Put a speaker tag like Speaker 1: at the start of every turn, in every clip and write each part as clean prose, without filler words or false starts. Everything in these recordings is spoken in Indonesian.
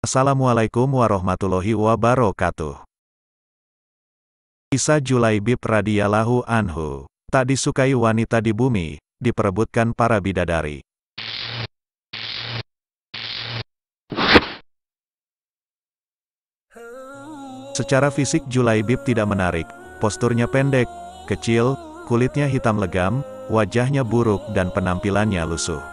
Speaker 1: Assalamualaikum warahmatullahi wabarakatuh. Kisah Julaibib radhiyallahu anhu. Tak disukai wanita di bumi, diperebutkan para bidadari. Secara fisik Julaibib tidak menarik, posturnya pendek, kecil, kulitnya hitam legam, wajahnya buruk dan penampilannya lusuh.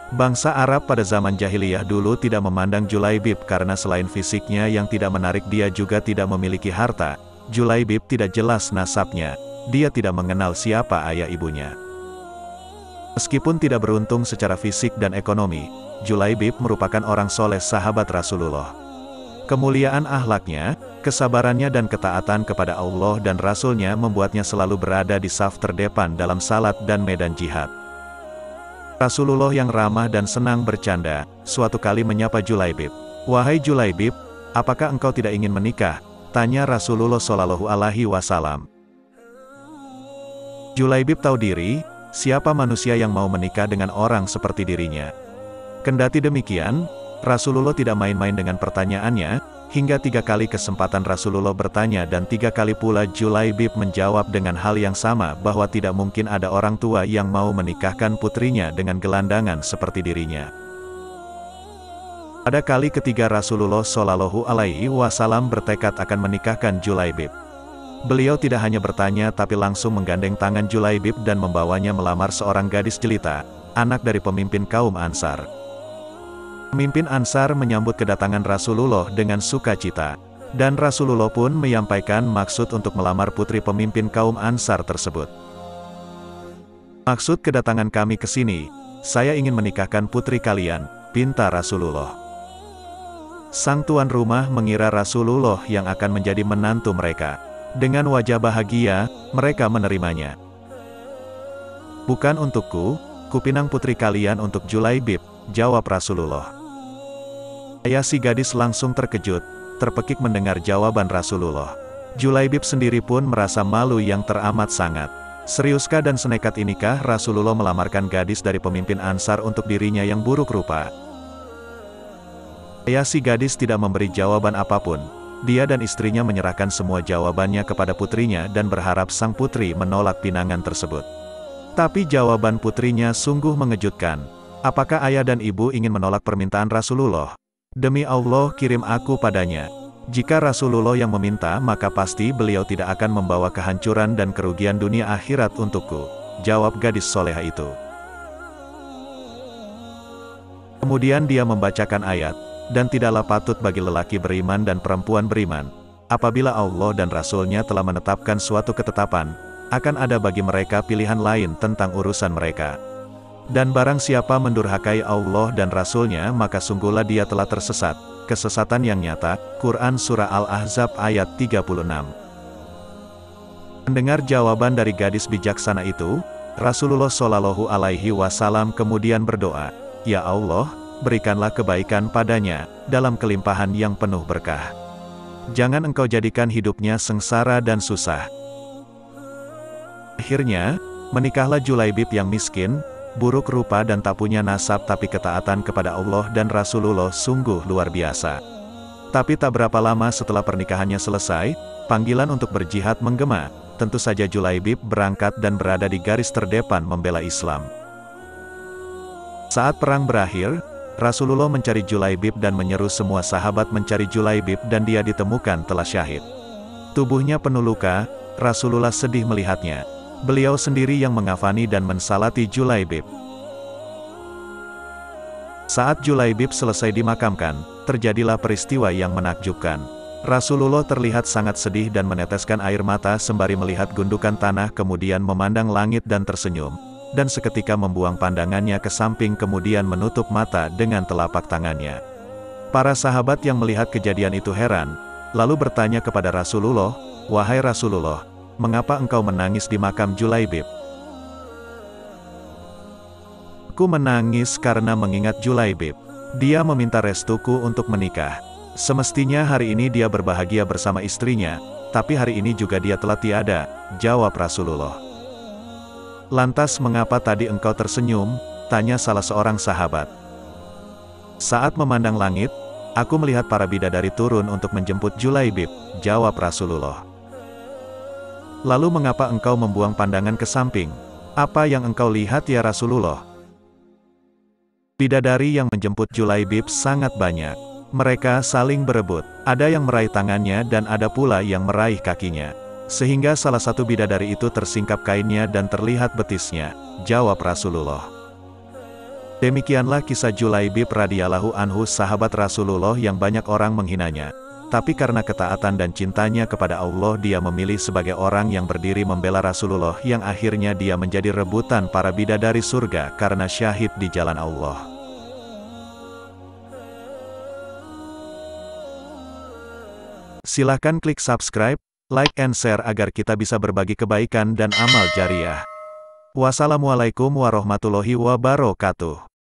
Speaker 1: Bangsa Arab pada zaman jahiliyah dulu tidak memandang Julaibib karena selain fisiknya yang tidak menarik dia juga tidak memiliki harta. Julaibib tidak jelas nasabnya, dia tidak mengenal siapa ayah ibunya. Meskipun tidak beruntung secara fisik dan ekonomi, Julaibib merupakan orang soleh sahabat Rasulullah. Kemuliaan akhlaknya, kesabarannya dan ketaatan kepada Allah dan Rasulnya membuatnya selalu berada di saf terdepan dalam salat dan medan jihad. Rasulullah yang ramah dan senang bercanda, suatu kali menyapa Julaibib. "Wahai Julaibib, apakah engkau tidak ingin menikah?" tanya Rasulullah Shallallahu Alaihi Wasallam. Julaibib tahu diri, siapa manusia yang mau menikah dengan orang seperti dirinya. Kendati demikian, Rasulullah tidak main-main dengan pertanyaannya. Hingga 3 kali kesempatan Rasulullah bertanya dan 3 kali pula Julaibib menjawab dengan hal yang sama bahwa tidak mungkin ada orang tua yang mau menikahkan putrinya dengan gelandangan seperti dirinya. Pada kali ketiga Rasulullah Shallallahu Alaihi Wasallam bertekad akan menikahkan Julaibib. Beliau tidak hanya bertanya tapi langsung menggandeng tangan Julaibib dan membawanya melamar seorang gadis jelita, anak dari pemimpin kaum Ansar. Pemimpin Ansar menyambut kedatangan Rasulullah dengan sukacita, dan Rasulullah pun menyampaikan maksud untuk melamar putri pemimpin kaum Ansar tersebut. "Maksud kedatangan kami ke sini, saya ingin menikahkan putri kalian," pinta Rasulullah. Sang tuan rumah mengira Rasulullah yang akan menjadi menantu mereka. Dengan wajah bahagia, mereka menerimanya. "Bukan untukku, kupinang putri kalian untuk Julaibib," jawab Rasulullah. Ayah si gadis langsung terkejut, terpekik mendengar jawaban Rasulullah. Julaibib sendiri pun merasa malu yang teramat sangat. Seriuskah dan senekat inikah Rasulullah melamarkan gadis dari pemimpin Ansar untuk dirinya yang buruk rupa? Ayah si gadis tidak memberi jawaban apapun. Dia dan istrinya menyerahkan semua jawabannya kepada putrinya dan berharap sang putri menolak pinangan tersebut. Tapi jawaban putrinya sungguh mengejutkan. "Apakah ayah dan ibu ingin menolak permintaan Rasulullah? Demi Allah kirim aku padanya. Jika Rasulullah yang meminta maka pasti beliau tidak akan membawa kehancuran dan kerugian dunia akhirat untukku," jawab gadis soleha itu. Kemudian dia membacakan ayat, "Dan tidaklah patut bagi lelaki beriman dan perempuan beriman, apabila Allah dan Rasul-Nya telah menetapkan suatu ketetapan, akan ada bagi mereka pilihan lain tentang urusan mereka. Dan barang siapa mendurhakai Allah dan Rasul-Nya maka sungguhlah dia telah tersesat, kesesatan yang nyata." Quran Surah Al-Ahzab ayat 36. Mendengar jawaban dari gadis bijaksana itu, Rasulullah Shallallahu Alaihi Wasallam kemudian berdoa, "Ya Allah, berikanlah kebaikan padanya, dalam kelimpahan yang penuh berkah. Jangan engkau jadikan hidupnya sengsara dan susah." Akhirnya, menikahlah Julaibib yang miskin, buruk rupa dan tak punya nasab tapi ketaatan kepada Allah dan Rasulullah sungguh luar biasa. Tapi tak berapa lama setelah pernikahannya selesai, panggilan untuk berjihad menggema. Tentu saja Julaibib berangkat dan berada di garis terdepan membela Islam. Saat perang berakhir, Rasulullah mencari Julaibib dan menyeru semua sahabat mencari Julaibib dan dia ditemukan telah syahid. Tubuhnya penuh luka, Rasulullah sedih melihatnya. Beliau sendiri yang mengafani dan mensalati Julaibib. Saat Julaibib selesai dimakamkan, terjadilah peristiwa yang menakjubkan. Rasulullah terlihat sangat sedih dan meneteskan air mata sembari melihat gundukan tanah kemudian memandang langit dan tersenyum. Dan seketika membuang pandangannya ke samping kemudian menutup mata dengan telapak tangannya. Para sahabat yang melihat kejadian itu heran, lalu bertanya kepada Rasulullah, "Wahai Rasulullah, mengapa engkau menangis di makam Julaibib?" "Aku menangis karena mengingat Julaibib. Dia meminta restuku untuk menikah. Semestinya hari ini dia berbahagia bersama istrinya, tapi hari ini juga dia telah tiada," jawab Rasulullah. "Lantas mengapa tadi engkau tersenyum?" tanya salah seorang sahabat. Saat memandang langit, Aku melihat para bidadari turun untuk menjemput Julaibib, jawab Rasulullah. Lalu mengapa engkau membuang pandangan ke samping? Apa yang engkau lihat ya Rasulullah? Bidadari yang menjemput Julaibib sangat banyak. Mereka saling berebut, ada yang meraih tangannya dan ada pula yang meraih kakinya. Sehingga salah satu bidadari itu tersingkap kainnya dan terlihat betisnya, jawab Rasulullah. Demikianlah kisah Julaibib radhiyallahu anhu, sahabat Rasulullah yang banyak orang menghinanya. Tapi karena ketaatan dan cintanya kepada Allah, dia memilih sebagai orang yang berdiri membela Rasulullah, yang akhirnya dia menjadi rebutan para bidadari surga karena syahid di jalan Allah. Silakan klik subscribe, like and share agar kita bisa berbagi kebaikan dan amal jariah. Wassalamualaikum warahmatullahi wabarakatuh.